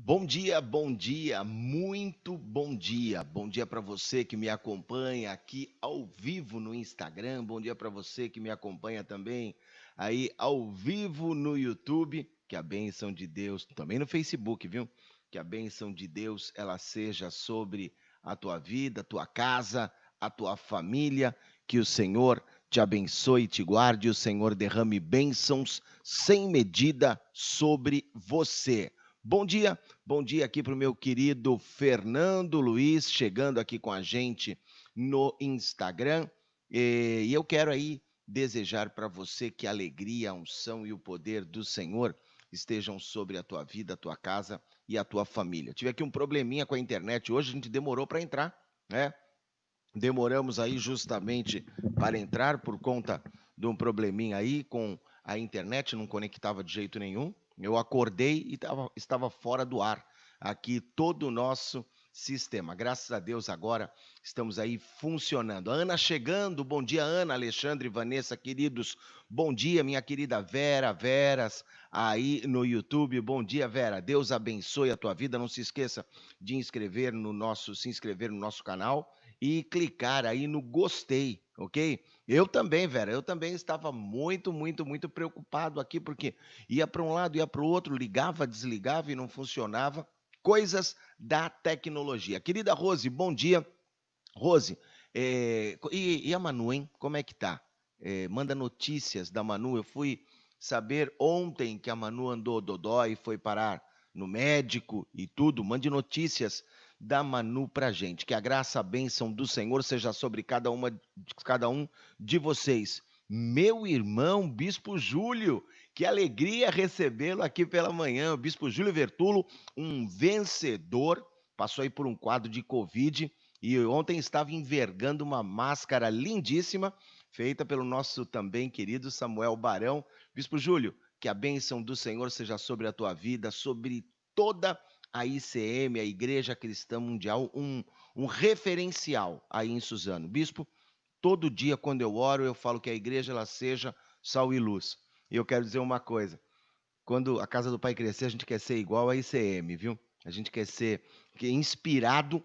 Bom dia, muito bom dia. Bom dia para você que me acompanha aqui ao vivo no Instagram. Bom dia para você que me acompanha também aí ao vivo no YouTube. Que a bênção de Deus, também no Facebook, viu? Que a bênção de Deus ela seja sobre a tua vida, a tua casa, a tua família. Que o Senhor te abençoe e te guarde. O Senhor derrame bênçãos sem medida sobre você. Bom dia aqui para o meu querido Fernando Luiz, chegando aqui com a gente no Instagram. E eu quero aí desejar para você que a alegria, a unção e o poder do Senhor estejam sobre a tua vida, a tua casa e a tua família. Tive aqui um probleminha com a internet hoje, a gente demorou para entrar, né? Demoramos aí justamente para entrar por conta de um probleminha aí com a internet, não conectava de jeito nenhum. Eu acordei e estava fora do ar aqui todo o nosso sistema. Graças a Deus agora estamos aí funcionando. A Ana chegando, bom dia Ana, Alexandre, Vanessa, queridos. Bom dia minha querida Vera, Veras, aí no YouTube. Bom dia Vera, Deus abençoe a tua vida. Não se esqueça de se inscrever no nosso canal e clicar aí no gostei, ok? Eu também, Vera, eu também estava muito preocupado aqui, porque ia para um lado, ia para o outro, ligava, desligava e não funcionava. Coisas da tecnologia. Querida Rose, bom dia. Rose, e a Manu, hein? Como é que tá? Manda notícias da Manu. Eu fui saber ontem que a Manu andou dodói e foi parar no médico e tudo. Mande notícias da Manu pra gente. Que a graça, a bênção do Senhor seja sobre cada um de vocês. Meu irmão, Bispo Júlio, que alegria recebê-lo aqui pela manhã. O Bispo Júlio Vertulo, um vencedor, passou aí por um quadro de Covid e ontem estava envergando uma máscara lindíssima, feita pelo nosso também querido Samuel Barão. Bispo Júlio, que a bênção do Senhor seja sobre a tua vida, sobre toda a ICM, a Igreja Cristã Mundial, um referencial aí em Suzano. Bispo, todo dia quando eu oro, eu falo que a igreja ela seja sal e luz. E eu quero dizer uma coisa, quando a casa do Pai crescer, a gente quer ser igual a ICM, viu? A gente quer ser inspirado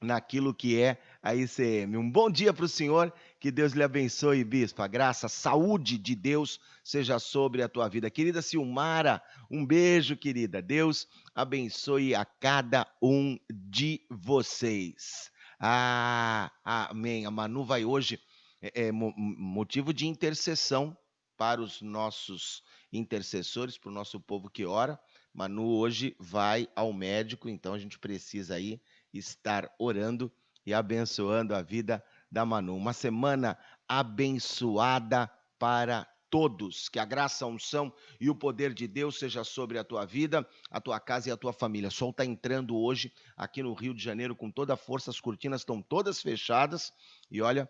naquilo que é a ICM. Um bom dia para o senhor, que Deus lhe abençoe, bispo. A graça, a saúde de Deus seja sobre a tua vida. Querida Silmara, um beijo, querida. Deus abençoe a cada um de vocês. Amém. A Manu vai hoje, motivo de intercessão para os nossos intercessores, para o nosso povo que ora. Manu hoje vai ao médico, então a gente precisa aí estar orando e abençoando a vida da Manu. Uma semana abençoada para todos. Que a graça, a unção e o poder de Deus seja sobre a tua vida, a tua casa e a tua família. O sol está entrando hoje aqui no Rio de Janeiro com toda a força, as cortinas estão todas fechadas e olha,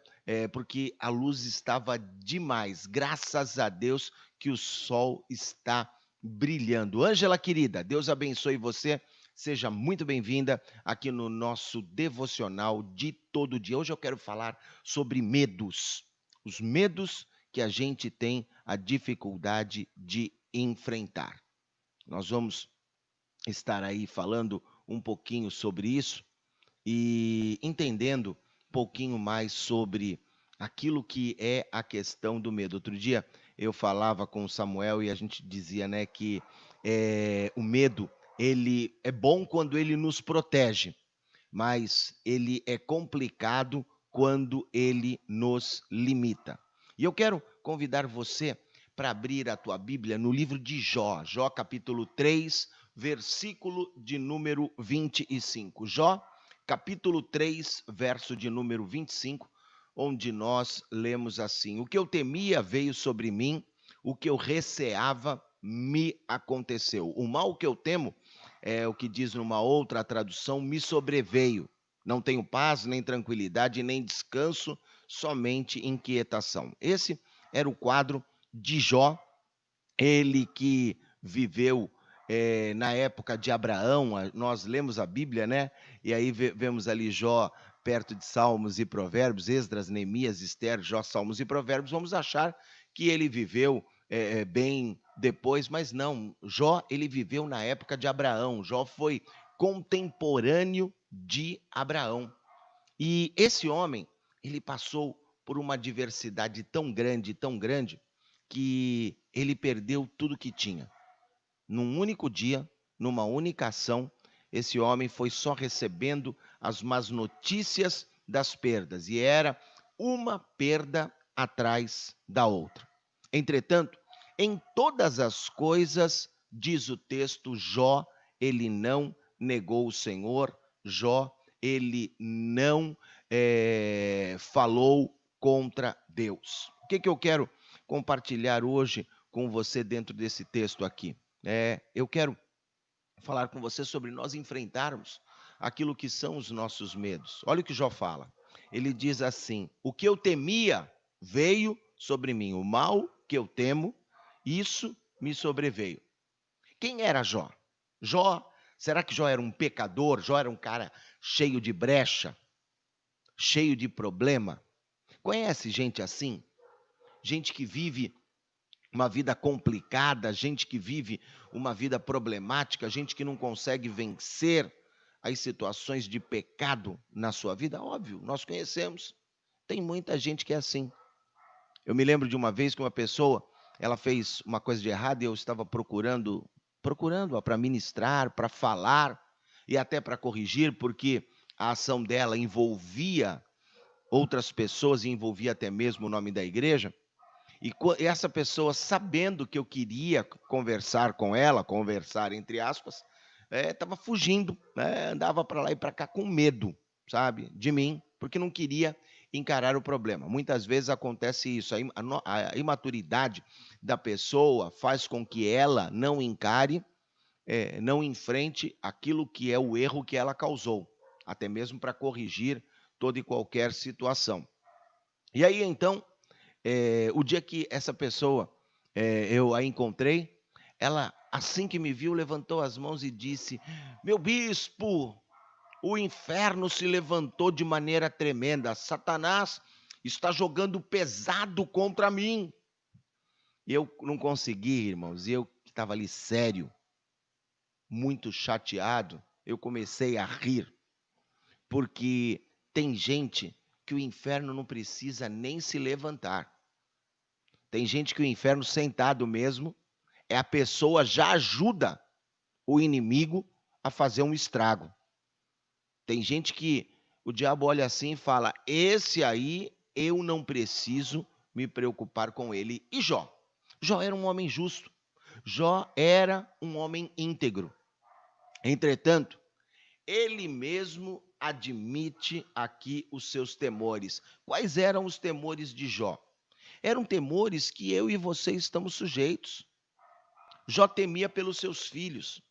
porque a luz estava demais. Graças a Deus que o sol está brilhando. Ângela querida, Deus abençoe você. Seja muito bem-vinda aqui no nosso devocional de todo dia. Hoje eu quero falar sobre medos. Os medos que a gente tem a dificuldade de enfrentar. Nós vamos estar aí falando um pouquinho sobre isso e entendendo um pouquinho mais sobre aquilo que é a questão do medo. Outro dia eu falava com o Samuel e a gente dizia, né, que o medo ele é bom quando ele nos protege, mas ele é complicado quando ele nos limita. E eu quero convidar você para abrir a tua Bíblia no livro de Jó, Jó capítulo 3, versículo de número 25. Jó, capítulo 3, verso de número 25, onde nós lemos assim: O que eu temia veio sobre mim, o que eu receava me aconteceu. O mal que eu temo, é o que diz numa outra tradução, me sobreveio. Não tenho paz, nem tranquilidade, nem descanso, somente inquietação. Esse era o quadro de Jó, ele que viveu na época de Abraão. Nós lemos a Bíblia, né? E aí vemos ali Jó perto de Salmos e Provérbios, Esdras, Neemias, Esther, Jó, Salmos e Provérbios. Vamos achar que ele viveu bem depois, mas não, Jó, ele viveu na época de Abraão. Jó foi contemporâneo de Abraão. E esse homem, ele passou por uma adversidade tão grande, que ele perdeu tudo que tinha. Num único dia, numa única ação, esse homem foi só recebendo as más notícias das perdas, e era uma perda atrás da outra. Entretanto, em todas as coisas, diz o texto, Jó, ele não negou o Senhor, Jó, ele não falou contra Deus. O que eu quero compartilhar hoje com você dentro desse texto aqui? Eu quero falar com você sobre nós enfrentarmos aquilo que são os nossos medos. Olha o que Jó fala. Ele diz assim: o que eu temia veio sobre mim, o mal que eu temo, isso me sobreveio. Quem era Jó? Jó, será que Jó era um pecador? Jó era um cara cheio de brecha, cheio de problema? Conhece gente assim? Gente que vive uma vida complicada, gente que vive uma vida problemática, gente que não consegue vencer as situações de pecado na sua vida? Óbvio, nós conhecemos. Tem muita gente que é assim. Eu me lembro de uma vez que uma pessoa, ela fez uma coisa de errado e eu estava procurando-a para ministrar, para falar e até para corrigir, porque a ação dela envolvia outras pessoas e envolvia até mesmo o nome da igreja. E essa pessoa, sabendo que eu queria conversar com ela, conversar entre aspas, estava fugindo, andava para lá e para cá com medo, sabe, de mim, porque não queria encarar o problema. Muitas vezes acontece isso, a imaturidade da pessoa faz com que ela não encare, não enfrente aquilo que é o erro que ela causou, até mesmo para corrigir toda e qualquer situação. E aí, então, o dia que essa pessoa, eu a encontrei, ela, assim que me viu, levantou as mãos e disse: meu bispo, o inferno se levantou de maneira tremenda, Satanás está jogando pesado contra mim. E eu não consegui, irmãos, e eu que estava ali sério, muito chateado, eu comecei a rir, porque tem gente que o inferno não precisa nem se levantar. Tem gente que o inferno sentado mesmo, a pessoa já ajuda o inimigo a fazer um estrago. Tem gente que o diabo olha assim e fala: esse aí eu não preciso me preocupar com ele. E Jó? Jó era um homem justo. Jó era um homem íntegro. Entretanto, ele mesmo admite aqui os seus temores. Quais eram os temores de Jó? Eram temores que eu e você estamos sujeitos. Jó temia pelos seus filhos.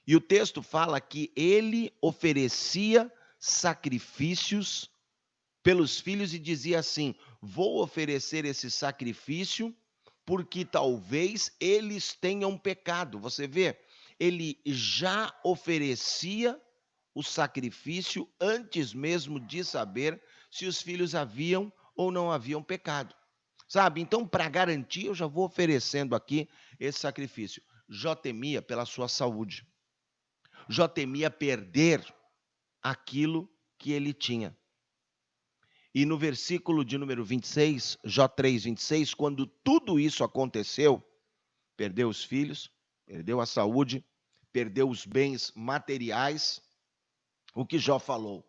E o texto fala que ele oferecia sacrifícios pelos filhos e dizia assim: vou oferecer esse sacrifício porque talvez eles tenham pecado. Você vê, ele já oferecia o sacrifício antes mesmo de saber se os filhos haviam ou não haviam pecado. Sabe? Então, para garantir, eu já vou oferecendo aqui esse sacrifício. Jó temia pela sua saúde. Jó temia perder aquilo que ele tinha. E no versículo de número 26, Jó 3, 26, quando tudo isso aconteceu, perdeu os filhos, perdeu a saúde, perdeu os bens materiais, o que Jó falou?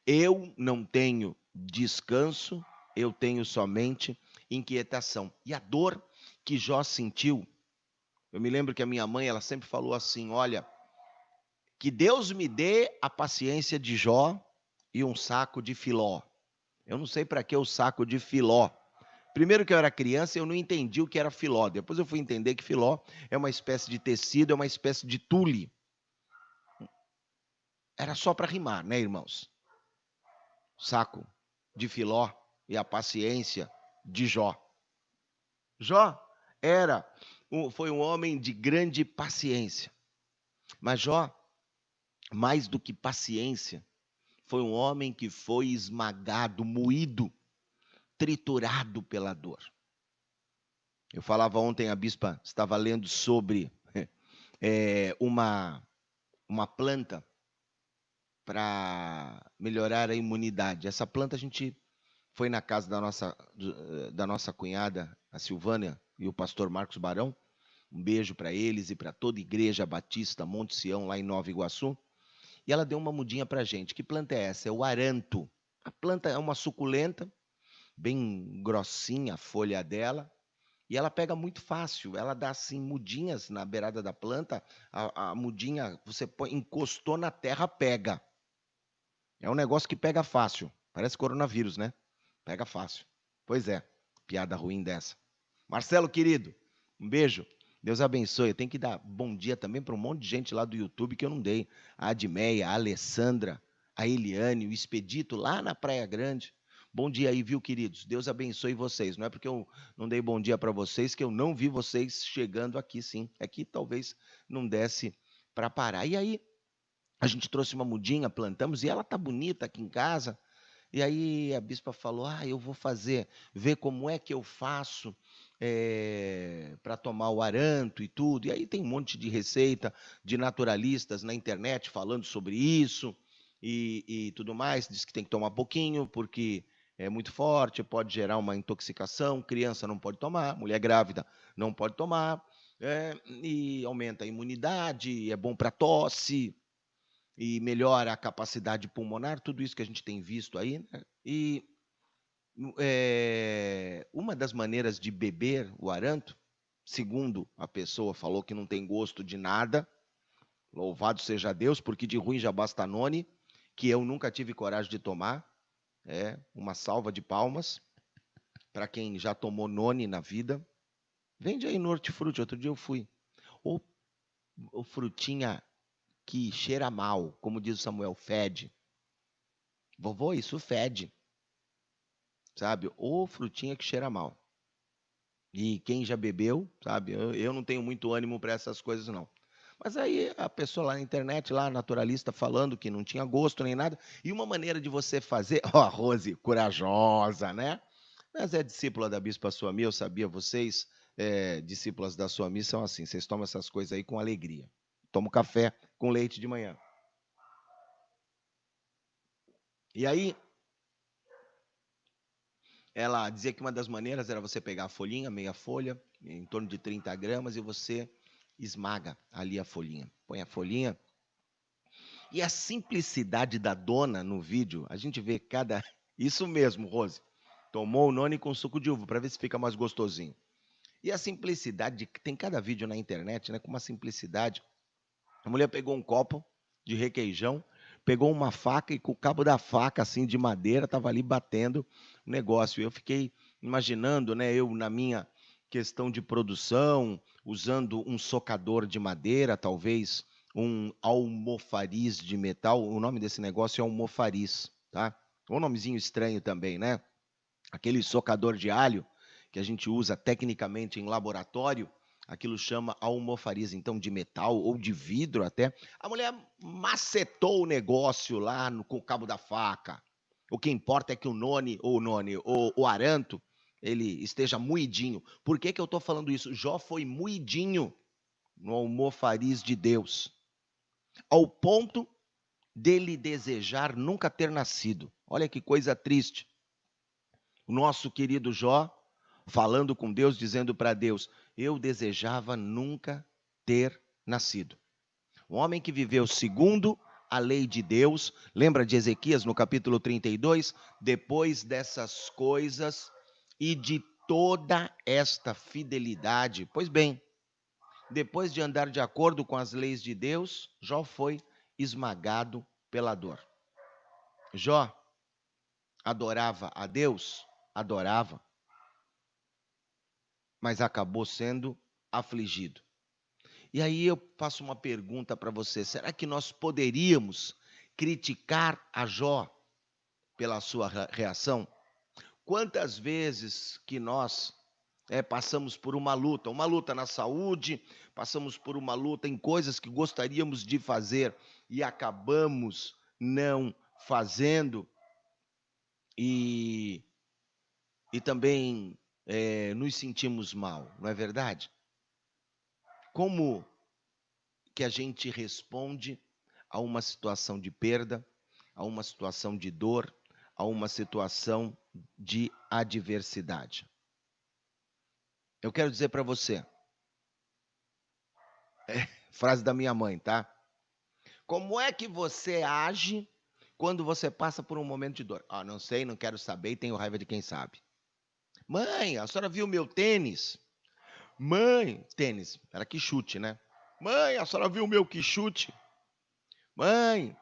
Eu não tenho descanso, eu tenho somente inquietação. E a dor que Jó sentiu, eu me lembro que a minha mãe, ela sempre falou assim: olha, que Deus me dê a paciência de Jó e um saco de filó. Eu não sei para que o saco de filó. Primeiro que eu era criança, eu não entendi o que era filó. Depois eu fui entender que filó é uma espécie de tecido, é uma espécie de tule. Era só para rimar, né, irmãos? Saco de filó e a paciência de Jó. Jó foi um homem de grande paciência. Mas Jó, mais do que paciência, foi um homem que foi esmagado, moído, triturado pela dor. Eu falava ontem, a bispa estava lendo sobre uma planta para melhorar a imunidade. Essa planta a gente foi na casa da nossa cunhada, a Silvânia, e o pastor Marcos Barão. Um beijo para eles e para toda a Igreja Batista Monte Sião, lá em Nova Iguaçu. E ela deu uma mudinha para a gente. Que planta é essa? É o aranto. A planta é uma suculenta, bem grossinha a folha dela, e ela pega muito fácil. Ela dá assim mudinhas na beirada da planta. A mudinha, você põe, encostou na terra, pega. É um negócio que pega fácil. Parece coronavírus, né? Pega fácil. Pois é, piada ruim dessa. Marcelo, querido, um beijo. Deus abençoe. Eu tenho que dar bom dia também para um monte de gente lá do YouTube que eu não dei. A Admeia, a Alessandra, a Eliane, o Expedito, lá na Praia Grande. Bom dia aí, viu, queridos? Deus abençoe vocês. Não é porque eu não dei bom dia para vocês que eu não vi vocês chegando aqui, sim. É que talvez não desse para parar. E aí, a gente trouxe uma mudinha, plantamos, e ela tá bonita aqui em casa. E aí a bispa falou: eu vou ver como é que eu faço para tomar o aranto e tudo. E aí tem um monte de receita de naturalistas na internet falando sobre isso e tudo mais. Diz que tem que tomar pouquinho, porque é muito forte, pode gerar uma intoxicação. Criança não pode tomar, mulher grávida não pode tomar, e aumenta a imunidade, é bom para tosse e melhora a capacidade pulmonar, tudo isso que a gente tem visto aí, né? E uma das maneiras de beber o aranto, segundo a pessoa falou que não tem gosto de nada, louvado seja Deus, porque de ruim já basta none, que eu nunca tive coragem de tomar, uma salva de palmas para quem já tomou none na vida. Vende aí no Hortifruti, outro dia eu fui. Ou frutinha que cheira mal, como diz o Samuel, fede. Vovô, isso fede, sabe? Ou frutinha que cheira mal. E quem já bebeu, sabe? Eu não tenho muito ânimo para essas coisas, não. Mas aí a pessoa lá na internet, lá, naturalista, falando que não tinha gosto nem nada. E uma maneira de você fazer... Ó, a Rose, corajosa, né? Mas é discípula da Bispa Suami, eu sabia, vocês, discípulas da Suami, são assim, vocês tomam essas coisas aí com alegria. Tomam café com leite de manhã. E aí, ela dizia que uma das maneiras era você pegar a folhinha, meia folha, em torno de 30 gramas, e você esmaga ali a folhinha. Põe a folhinha. E a simplicidade da dona no vídeo, a gente vê cada... Isso mesmo, Rose. Tomou o noni com suco de uva, para ver se fica mais gostosinho. E a simplicidade, tem cada vídeo na internet, né, com uma simplicidade. A mulher pegou um copo de requeijão, pegou uma faca e com o cabo da faca, assim, de madeira, estava ali batendo o negócio. Eu fiquei imaginando, né, eu na minha questão de produção, usando um socador de madeira, talvez um almofariz de metal. O nome desse negócio é almofariz, tá? Um nomezinho estranho também, né? Aquele socador de alho que a gente usa tecnicamente em laboratório, aquilo chama almofariz, então de metal ou de vidro até. A mulher macetou o negócio lá com o cabo da faca. O que importa é que o aranto, ele esteja moidinho. Por que eu estou falando isso? Jó foi moidinho no almofariz de Deus, ao ponto dele desejar nunca ter nascido. Olha que coisa triste. O nosso querido Jó, falando com Deus, dizendo para Deus: eu desejava nunca ter nascido. Um homem que viveu segundo a lei de Deus, lembra de Ezequias no capítulo 32? Depois dessas coisas e de toda esta fidelidade. Pois bem, depois de andar de acordo com as leis de Deus, Jó foi esmagado pela dor. Jó adorava a Deus? Adorava, mas acabou sendo afligido. E aí eu faço uma pergunta para você: será que nós poderíamos criticar a Jó pela sua reação? Quantas vezes que nós passamos por uma luta na saúde, passamos por uma luta em coisas que gostaríamos de fazer e acabamos não fazendo, e também nos sentimos mal, não é verdade? Como que a gente responde a uma situação de perda, a uma situação de dor, a uma situação de adversidade? Eu quero dizer para você, frase da minha mãe, tá? Como é que você age quando você passa por um momento de dor? Ah, não sei, não quero saber e tenho raiva de quem sabe. Mãe, a senhora viu meu tênis? Mãe, tênis, era que chute, né? Mãe, a senhora viu meu que chute? Mãe,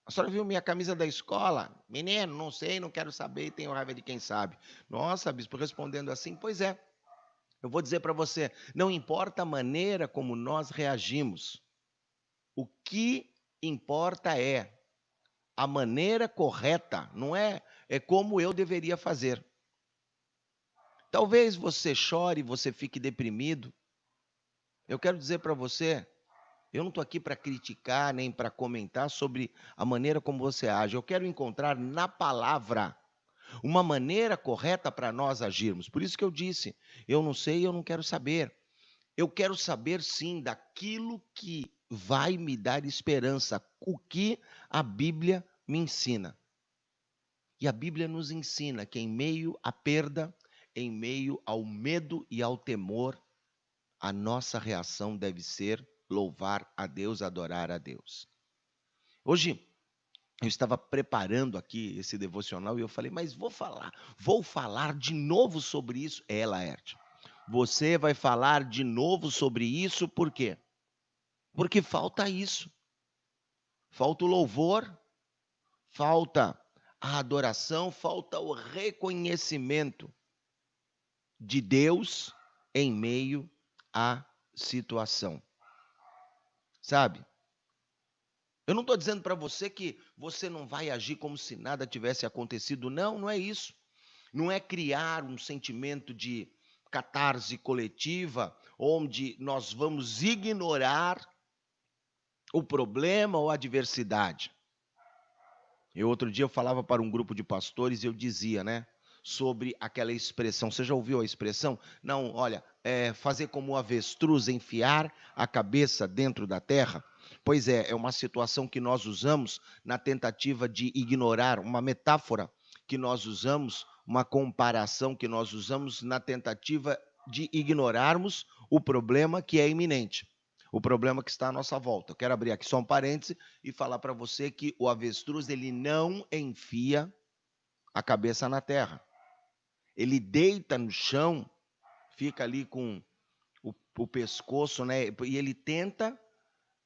a senhora viu minha camisa da escola? Menino, não sei, não quero saber e tenho raiva de quem sabe. Nossa, bispo, respondendo assim, pois é. Eu vou dizer para você, não importa a maneira como nós reagimos. O que importa é a maneira correta, não é como eu deveria fazer. Talvez você chore, você fique deprimido. Eu quero dizer para você, eu não estou aqui para criticar nem para comentar sobre a maneira como você age. Eu quero encontrar na palavra uma maneira correta para nós agirmos. Por isso que eu disse, eu não sei, eu não quero saber. Eu quero saber sim daquilo que vai me dar esperança, o que a Bíblia me ensina. E a Bíblia nos ensina que em meio à perda, em meio ao medo e ao temor, a nossa reação deve ser louvar a Deus, adorar a Deus. Hoje eu estava preparando aqui esse devocional e eu falei, mas vou falar de novo sobre isso. Laerte, você vai falar de novo sobre isso, por quê? Porque falta isso. Falta o louvor, falta a adoração, falta o reconhecimento de Deus em meio à situação. Sabe? Eu não estou dizendo para você que você não vai agir como se nada tivesse acontecido. Não, não é isso. Não é criar um sentimento de catarse coletiva, onde nós vamos ignorar o problema ou a adversidade. Outro dia eu falava para um grupo de pastores e eu dizia, né, sobre aquela expressão. Você já ouviu a expressão? Não, olha, fazer como o avestruz, enfiar a cabeça dentro da terra. Pois é uma situação que nós usamos na tentativa de ignorar, uma metáfora que nós usamos, uma comparação que nós usamos na tentativa de ignorarmos o problema que é iminente. O problema que está à nossa volta. Eu quero abrir aqui só um parêntese e falar para você que o avestruz ele não enfia a cabeça na terra. Ele deita no chão, fica ali com o pescoço, né? E ele tenta,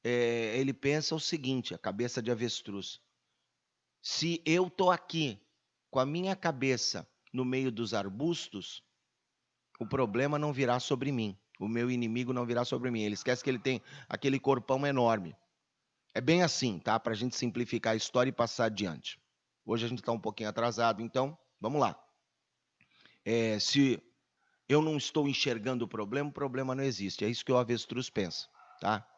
ele pensa o seguinte, a cabeça de avestruz. Se eu estou aqui com a minha cabeça no meio dos arbustos, o problema não virá sobre mim. O meu inimigo não virá sobre mim. Ele esquece que ele tem aquele corpão enorme. É bem assim, tá? Para a gente simplificar a história e passar adiante. Hoje a gente está um pouquinho atrasado, então vamos lá. Se eu não estou enxergando o problema não existe. É isso que o avestruz pensa, tá?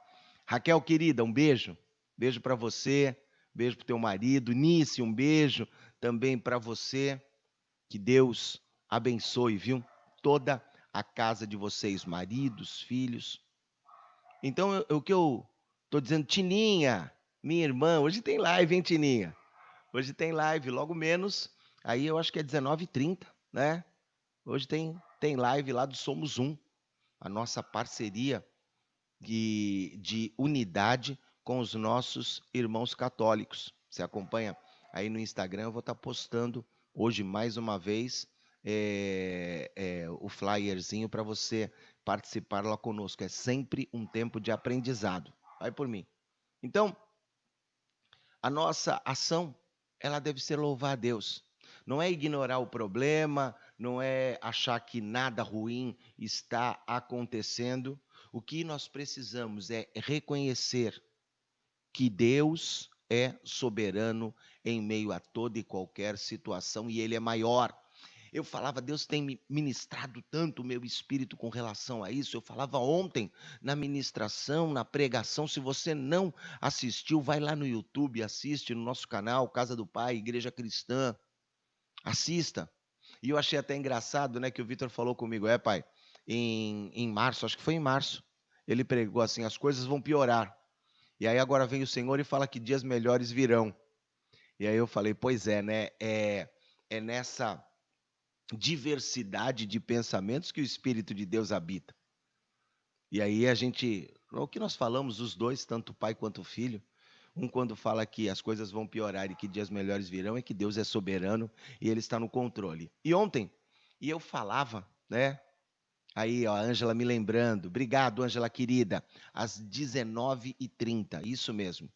Raquel, querida, um beijo. Beijo para você, beijo para o teu marido. Nice, um beijo também para você. Que Deus abençoe, viu? Toda a casa de vocês, maridos, filhos. Então, o que eu estou dizendo, Tininha, minha irmã, hoje tem live, hein, Tininha? Hoje tem live, logo menos, aí eu acho que é 19h30, né? Hoje tem live lá do Somos Um, a nossa parceria de unidade com os nossos irmãos católicos. Você acompanha aí no Instagram, eu vou estar postando hoje mais uma vez o flyerzinho para você participar lá conosco. É sempre um tempo de aprendizado. Vai por mim. Então, a nossa ação, ela deve ser louvar a Deus. Não é ignorar o problema, não é achar que nada ruim está acontecendo. O que nós precisamos é reconhecer que Deus é soberano em meio a toda e qualquer situação e Ele é maior. Eu falava, Deus tem me ministrado tanto o meu espírito com relação a isso. Eu falava ontem na ministração, na pregação. Se você não assistiu, vai lá no YouTube, assiste no nosso canal, Casa do Pai, Igreja Cristã. Assista. E eu achei até engraçado, né, que o Vitor falou comigo, pai, em março, acho que foi em março, ele pregou assim, as coisas vão piorar. E aí agora vem o Senhor e fala que dias melhores virão. E aí eu falei, pois é, né? É nessa diversidade de pensamentos que o Espírito de Deus habita. E aí o que nós falamos, os dois, tanto o pai quanto o filho, um quando fala que as coisas vão piorar e que dias melhores virão, é que Deus é soberano e Ele está no controle. E ontem, eu falava, né? Aí, ó, a Ângela me lembrando. Obrigado, Ângela querida. Às 19h30, isso mesmo.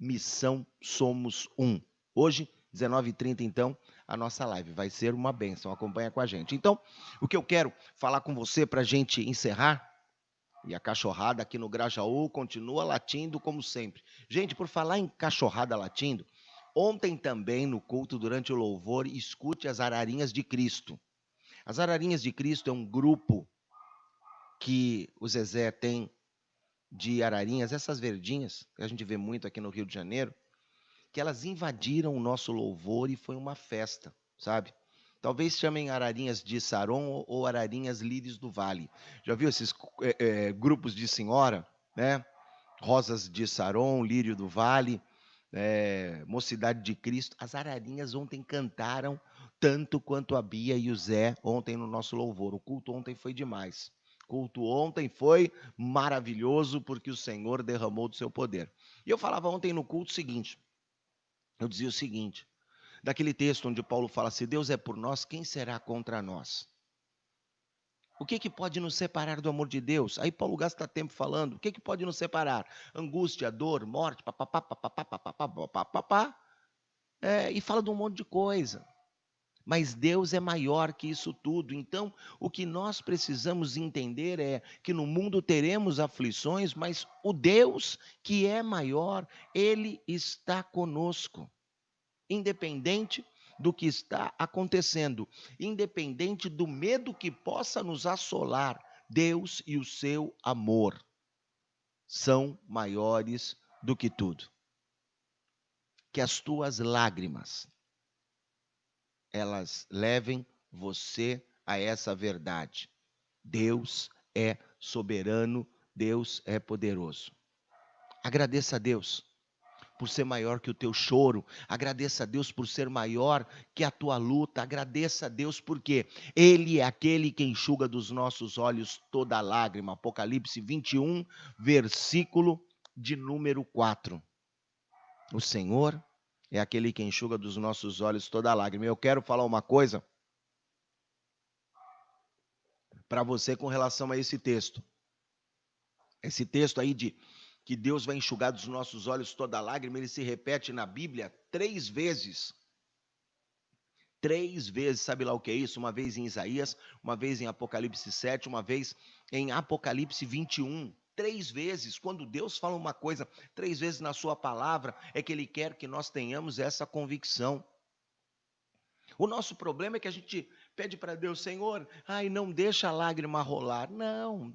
@Missão Somos Um. Hoje, 19h30, então, a nossa live vai ser uma bênção. Acompanha com a gente. Então, o que eu quero falar com você para a gente encerrar, e a cachorrada aqui no Grajaú continua latindo como sempre. Gente, por falar em cachorrada latindo, ontem também no culto, durante o louvor, escute as Ararinhas de Cristo. As Ararinhas de Cristo é um grupo que o Zezé tem de ararinhas, essas verdinhas, que a gente vê muito aqui no Rio de Janeiro, que elas invadiram o nosso louvor e foi uma festa, sabe? Talvez chamem ararinhas de Saron ou ararinhas lírios do vale. Já viu esses grupos de senhora, né? Rosas de Saron, lírio do vale, Mocidade de Cristo. As ararinhas ontem cantaram tanto quanto a Bia e o Zé ontem no nosso louvor. O culto ontem foi demais. O culto ontem foi maravilhoso porque o Senhor derramou do seu poder. E eu falava ontem no culto o seguinte, eu dizia o seguinte, daquele texto onde Paulo fala, se Deus é por nós, quem será contra nós? O que pode nos separar do amor de Deus? Aí Paulo gasta tempo falando, o que pode nos separar? Angústia, dor, morte, papapá, papapá, papapá, papapá, e fala de um monte de coisa. Mas Deus é maior que isso tudo. Então, o que nós precisamos entender é que no mundo teremos aflições, mas o Deus que é maior, Ele está conosco. Independente do que está acontecendo, independente do medo que possa nos assolar, Deus e o seu amor são maiores do que tudo. Que as tuas lágrimas, elas levem você a essa verdade. Deus é soberano, Deus é poderoso. Agradeça a Deus por ser maior que o teu choro, agradeça a Deus por ser maior que a tua luta, agradeça a Deus porque Ele é aquele que enxuga dos nossos olhos toda lágrima. Apocalipse 21, versículo de número 4. O Senhor é aquele que enxuga dos nossos olhos toda lágrima. Eu quero falar uma coisa para você com relação a esse texto. Esse texto aí de que Deus vai enxugar dos nossos olhos toda lágrima, ele se repete na Bíblia 3 vezes. 3 vezes, sabe lá o que é isso? Uma vez em Isaías, uma vez em Apocalipse 7, uma vez em Apocalipse 21. 3 vezes, quando Deus fala uma coisa 3 vezes na sua palavra, é que Ele quer que nós tenhamos essa convicção. O nosso problema é que a gente pede para Deus, Senhor, não deixa a lágrima rolar. Não,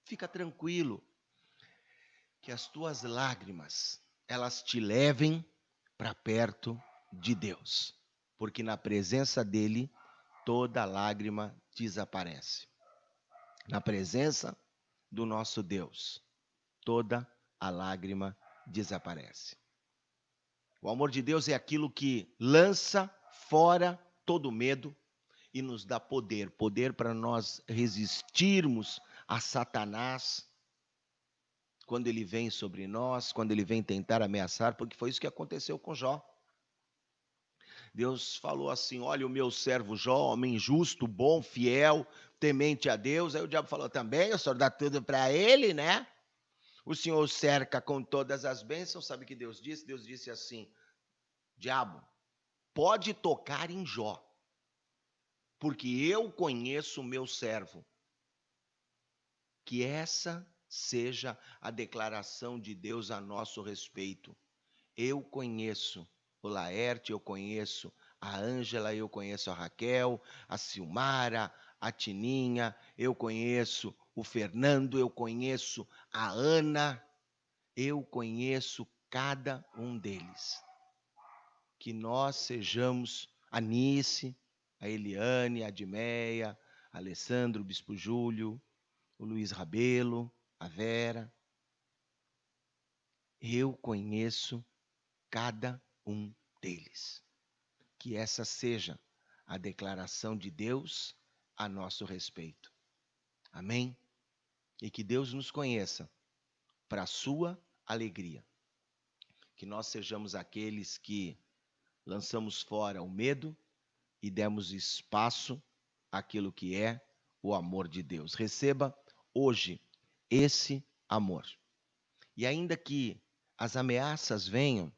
fica tranquilo. Que as tuas lágrimas, elas te levem para perto de Deus. Porque na presença dele, toda lágrima desaparece. Na presença do nosso Deus, toda a lágrima desaparece. O amor de Deus é aquilo que lança fora todo medo e nos dá poder. Poder para nós resistirmos a Satanás, quando ele vem sobre nós, quando ele vem tentar ameaçar, porque foi isso que aconteceu com Jó. Deus falou assim, olha o meu servo Jó, homem justo, bom, fiel, temente a Deus. Aí o diabo falou também, o Senhor dá tudo para ele, né? O Senhor o cerca com todas as bênçãos. Sabe o que Deus disse? Deus disse assim, diabo, pode tocar em Jó, porque eu conheço o meu servo. Que essa seja a declaração de Deus a nosso respeito. Eu conheço o Laerte, eu conheço a Ângela, eu conheço a Raquel, a Silmara, a Tininha, eu conheço o Fernando, eu conheço a Ana, eu conheço cada um deles. Que nós sejamos a Nice, a Eliane, a Admeia, a Alessandro, o Bispo Júlio, o Luiz Rabelo, a Vera. Eu conheço cada um deles. Que essa seja a declaração de Deus a nosso respeito. Amém? E que Deus nos conheça para a sua alegria. Que nós sejamos aqueles que lançamos fora o medo e demos espaço àquilo que é o amor de Deus. Receba hoje esse amor. E ainda que as ameaças venham,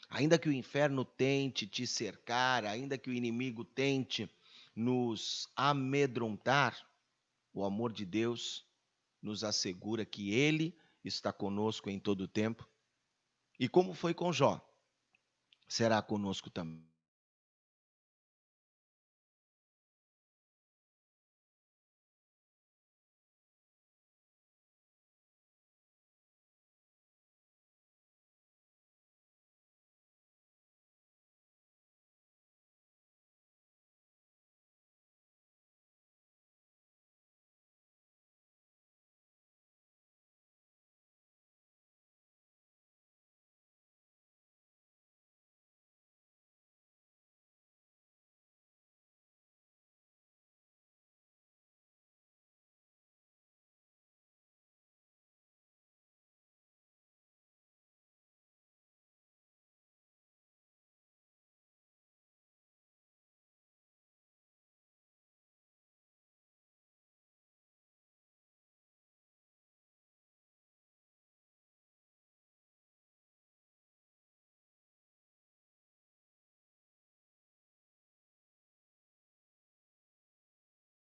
ainda que o inferno tente te cercar, ainda que o inimigo tente nos amedrontar, o amor de Deus nos assegura que Ele está conosco em todo o tempo. E como foi com Jó, será conosco também.